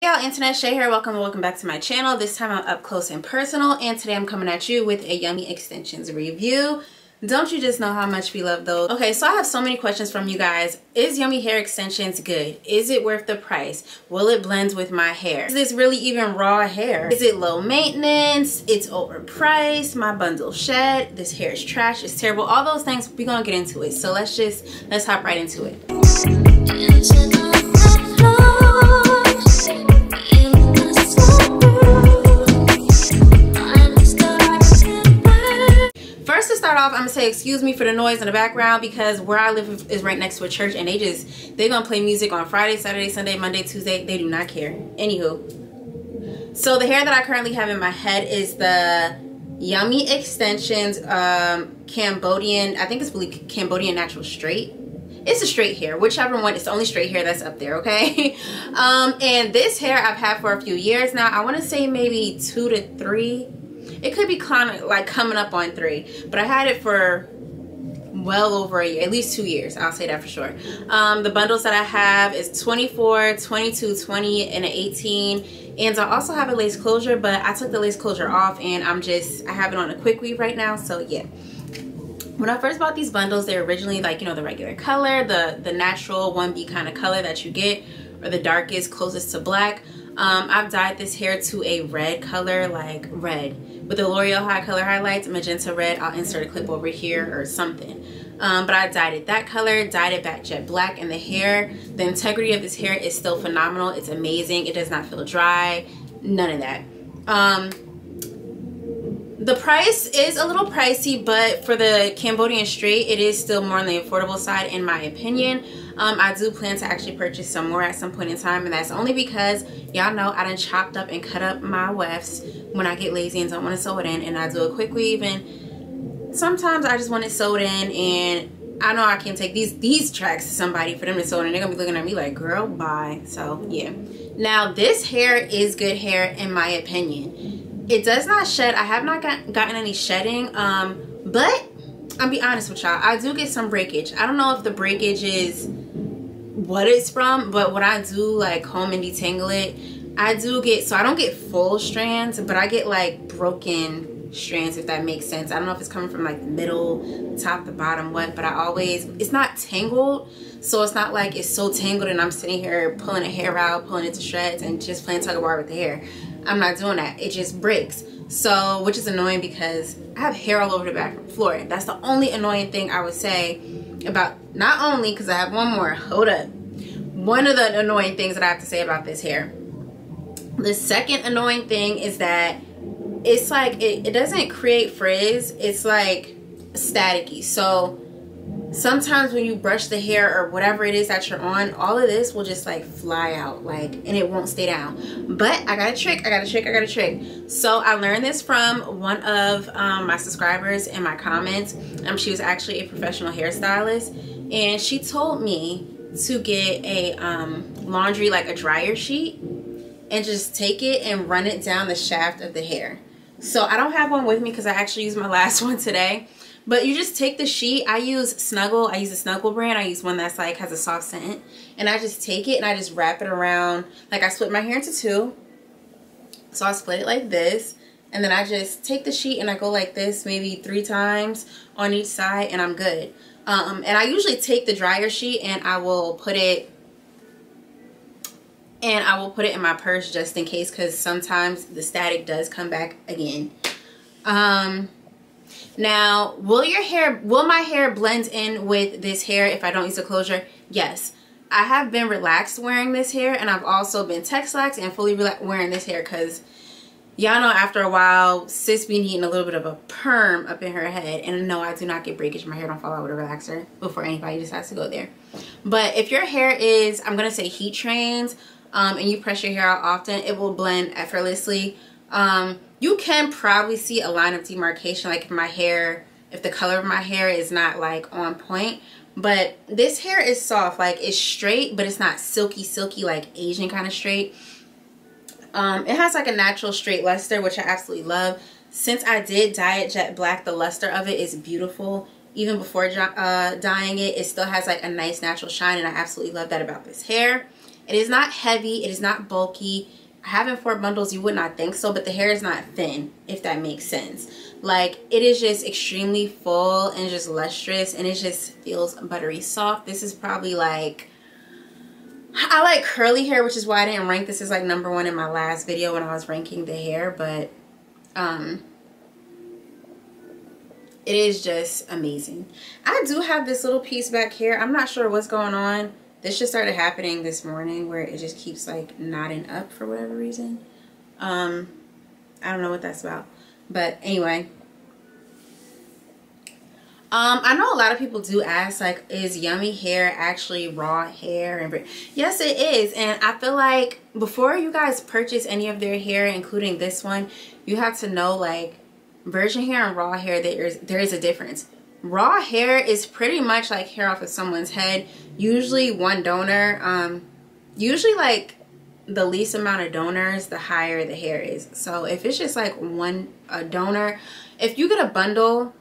Hey y'all, Antonette, Shay here. Welcome back to my channel. This time I'm up close and personal, and today I'm coming at you with a yummy extensions review. Don't you just know how much we love those? Okay, so I have so many questions from you guys. Is Yummy hair extensions good? Is it worth the price? Will it blend with my hair? Is this really even raw hair? Is it low maintenance? It's overpriced. My bundle shed. This hair is trash. It's terrible. All those things, we're gonna get into it. So let's hop right into it. First, to start off, I'm gonna say excuse me for the noise in the background because where I live is right next to a church, and they're gonna play music on Friday, Saturday, Sunday, Monday, Tuesday. They do not care. Anywho, so the hair that I currently have in my head is the Yummy Extensions Cambodian, I think it's really Cambodian natural straight. It's a straight hair, whichever one. It's the only straight hair that's up there, okay? And this hair I've had for a few years now. I want to say maybe 2 to 3. It could be coming up on 3, but I had it for well over a year, at least 2 years. I'll say that for sure. The bundles that I have is 24, 22, 20, and an 18. And I also have a lace closure, but I took the lace closure off, and I have it on a quick weave right now. So yeah. When I first bought these bundles, they're originally like, you know, the regular color, the natural 1B kind of color that you get, or the darkest, closest to black. I've dyed this hair to a red color, like red, with the L'Oreal High Color Highlights, magenta red. I'll insert a clip over here or something. But I dyed it that color, dyed it back jet black, and the integrity of this hair is still phenomenal. It's amazing. It does not feel dry, none of that. The price is a little pricey, but for the Cambodian straight, it is still more on the affordable side in my opinion. I do plan to actually purchase some more at some point in time, and that's only because y'all know I done chopped up and cut up my wefts when I get lazy and don't want to sew it in, and I do a quick weave, and sometimes I just want it sewed in, and I know I can take these tracks to somebody for them to sew it in. They're gonna be looking at me like, girl, bye. So yeah. Now this hair is good hair in my opinion. It does not shed. I have not gotten any shedding, but I'll be honest with y'all, I do get some breakage. I don't know if the breakage is what it's from, but when I do like comb and detangle it, I do get, so I don't get full strands, but I get like broken strands, if that makes sense. I don't know if it's coming from like the middle, top, the bottom, what, but it's not tangled, so it's not like it's so tangled and I'm sitting here pulling a hair out, pulling it to shreds, and just playing tug of war with the hair. I'm not doing that. It just breaks. So, which is annoying because I have hair all over the bathroom floor. That's the only annoying thing I would say about, not only, because I have one more, hold up. One of the annoying things that I have to say about this hair. The second annoying thing is that it's like, it doesn't create frizz. It's like staticky. So sometimes when you brush the hair or whatever it is that you're on, all of this will just like fly out, like, and it won't stay down. But I got a trick. So I learned this from one of my subscribers in my comments. She was actually a professional hairstylist, and she told me to get a laundry, like a dryer sheet, and just take it and run it down the shaft of the hair. So I don't have one with me because I actually used my last one today. But you just take the sheet. I use Snuggle. I use the Snuggle brand. I use one that's like has a soft scent. And I just take it and I just wrap it around. Like I split my hair into 2. So I split it like this. And then I just take the sheet and I go like this maybe 3 times on each side, and I'm good. And I usually take the dryer sheet and I will put it in my purse just in case, because sometimes the static does come back again. Now, will my hair blend in with this hair if I don't use a closure? Yes. I have been relaxed wearing this hair, and I've also been text-laxed and fully wearing this hair because y'all know after a while, sis be needing a little bit of a perm up in her head. And no, I do not get breakage. My hair don't fall out with a relaxer before anybody decides to go there. But if your hair is, I'm going to say heat trained, and you press your hair out often, it will blend effortlessly. You can probably see a line of demarcation, like if the color of my hair is not like on point. But this hair is soft, like it's straight, but it's not silky like Asian kind of straight. It has like a natural straight luster, which I absolutely love. Since I did dye it jet black, the luster of it is beautiful. Even before dyeing it, it still has like a nice natural shine, and I absolutely love that about this hair. It is not heavy. It is not bulky. Having 4 bundles, you would not think so, but the hair is not thin, if that makes sense. Like, it is just extremely full and just lustrous, and it just feels buttery soft. This is probably like, I like curly hair, which is why I didn't rank this as like #1 in my last video when I was ranking the hair, but it is just amazing. I do have this little piece back here. I'm not sure what's going on. This just started happening this morning where it just keeps like knotting up for whatever reason. I don't know what that's about. But anyway. I know a lot of people do ask, like, is yummy hair actually raw hair? And yes, it is. And I feel like before you guys purchase any of their hair, including this one, you have to know, like, virgin hair and raw hair, there is a difference. Raw hair is pretty much like hair off of someone's head. Usually one donor. Usually like the least amount of donors, the higher the hair is. So if it's just like a donor, if you get a bundle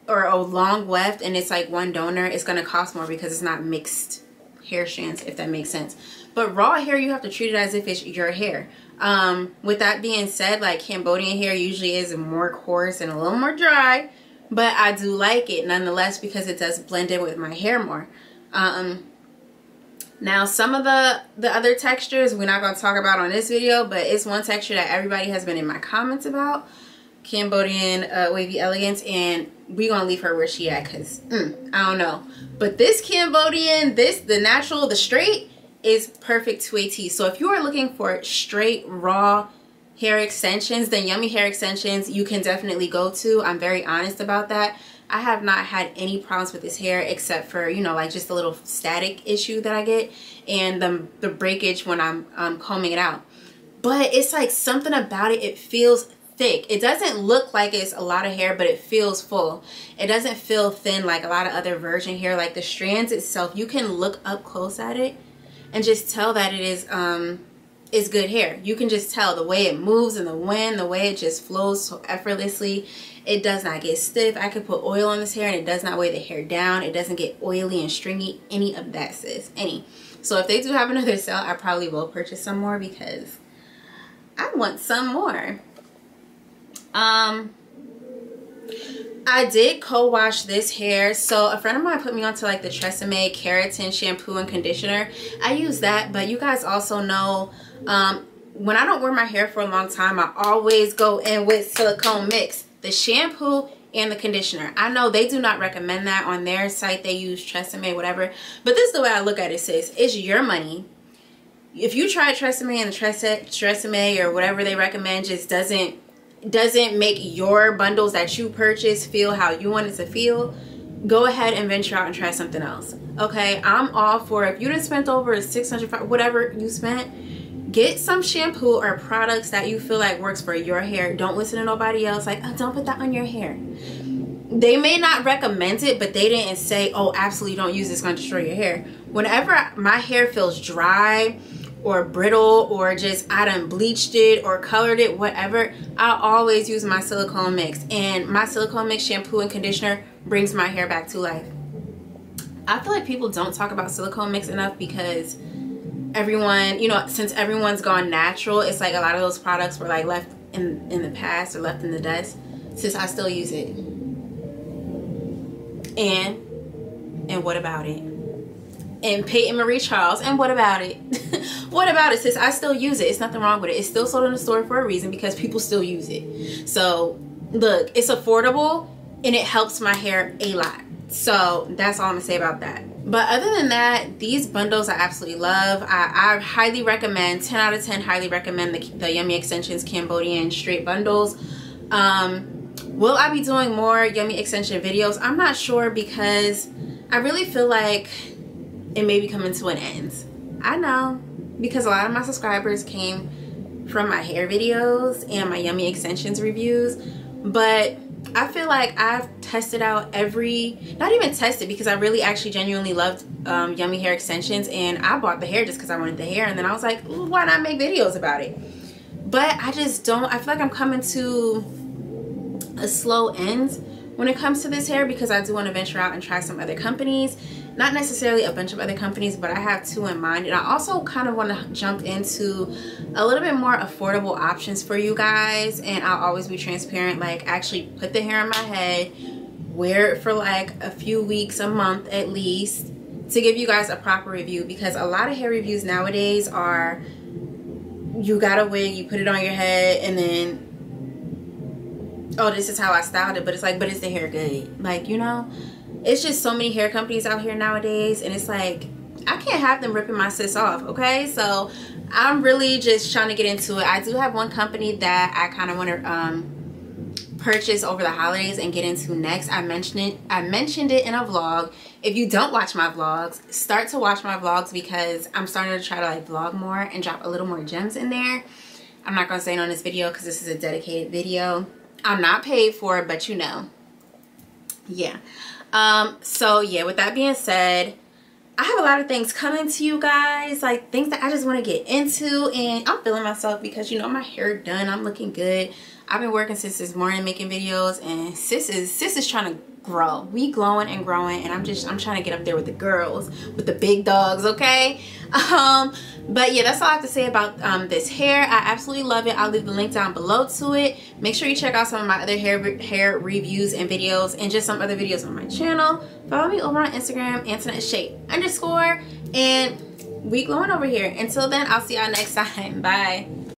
or a long weft and it's like one donor, it's going to cost more because it's not mixed hair strands, if that makes sense. But raw hair, you have to treat it as if it's your hair. With that being said, like, Cambodian hair usually is more coarse and a little more dry, but I do like it nonetheless because it does blend in with my hair more. Now, some of the other textures we're not going to talk about on this video, but it's one texture that everybody has been in my comments about. Cambodian Wavy Elegance, and we're going to leave her where she at because, I don't know. But this Cambodian, the natural, the straight, is perfect to a T. So if you are looking for straight, raw hair extensions, then Yummy Hair Extensions you can definitely go to. I'm very honest about that. I have not had any problems with this hair except for, you know, like just a little static issue that I get and the breakage when I'm combing it out. But it's like something about it, it feels thick. It doesn't look like it's a lot of hair, but it feels full. It doesn't feel thin like a lot of other virgin hair. Like the strands itself, you can look up close at it and just tell that it is good hair. You can just tell the way it moves in the wind, the way it just flows so effortlessly. It does not get stiff. I could put oil on this hair and it does not weigh the hair down. It doesn't get oily and stringy. Any of that, sis. Any. So if they do have another sale, I probably will purchase some more because I want some more. I did co-wash this hair. So a friend of mine put me onto like the Tresamme Keratin shampoo and conditioner. I use that, but you guys also know when I don't wear my hair for a long time, I always go in with Silicone mix, the shampoo and the conditioner. I know they do not recommend that on their site. They use Tresamme, whatever. But this is the way I look at it, sis. It's your money. If you try Tresamme and the Tresamme or whatever they recommend just doesn't make your bundles that you purchase feel how you want it to feel, go ahead and venture out and try something else. Okay, I'm all for, if you done spent over $600, whatever you spent, get some shampoo or products that you feel like works for your hair. Don't listen to nobody else like, oh, don't put that on your hair. They may not recommend it, but they didn't say, oh, absolutely don't use this, it's going to destroy your hair. Whenever my hair feels dry or brittle or just I done bleached it or colored it, whatever, I always use my Silicone mix. And my Silicone mix shampoo and conditioner brings my hair back to life. I feel like people don't talk about Silicone mix enough because everyone, you know, since everyone's gone natural, it's like a lot of those products were like left in the past or left in the dust. Since I still use it. And what about it? And Peyton Marie Charles, and what about it? What about it, sis? I still use it. It's nothing wrong with it. It's still sold in the store for a reason because people still use it. So look, it's affordable and it helps my hair a lot. So that's all I'm gonna say about that. But other than that, these bundles I absolutely love. I highly recommend, 10 out of 10 highly recommend the Yummy Extensions Cambodian straight bundles. Will I be doing more Yummy Extension videos? I'm not sure because I really feel like it may be coming to an end. I know, because a lot of my subscribers came from my hair videos and my Yummy Extensions reviews, but I feel like I've tested out not even tested, because I really actually genuinely loved Yummy Hair Extensions, and I bought the hair just because I wanted the hair, and then I was like, why not make videos about it? But I just don't, I feel like I'm coming to a slow end when it comes to this hair because I do want to venture out and try some other companies. not necessarily a bunch of other companies, but I have 2 in mind. And I also kind of want to jump into a little bit more affordable options for you guys, and I'll always be transparent. Like, actually put the hair in my head, wear it for like a few weeks, a month at least, to give you guys a proper review. Because a lot of hair reviews nowadays are, you got a wig, you put it on your head, and then, oh, this is how I styled it, but it's like, but is the hair good? Like, you know, it's just so many hair companies out here nowadays, and it's like, I can't have them ripping my sis off, okay? So I'm really just trying to get into it. I do have one company that I kind of want to purchase over the holidays and get into next. I mentioned it in a vlog. If you don't watch my vlogs, start to watch my vlogs, because I'm starting to try to like vlog more and drop a little more gems in there. I'm not gonna say it on this video because this is a dedicated video. I'm not paid for it, but you know, yeah. So yeah, with that being said, I have a lot of things coming to you guys, like things that I just want to get into, and I'm feeling myself because, you know, my hair done, I'm looking good. I've been working since this morning making videos, and sis is trying to grow. We glowing and growing, and I'm trying to get up there with the girls, with the big dogs, okay? But yeah, that's all I have to say about this hair. I absolutely love it. I'll leave the link down below to it. Make sure you check out some of my other hair reviews and videos, and just some other videos on my channel. Follow me over on Instagram, Antonette Shay _, and we glowing over here. Until then, I'll see y'all next time. Bye.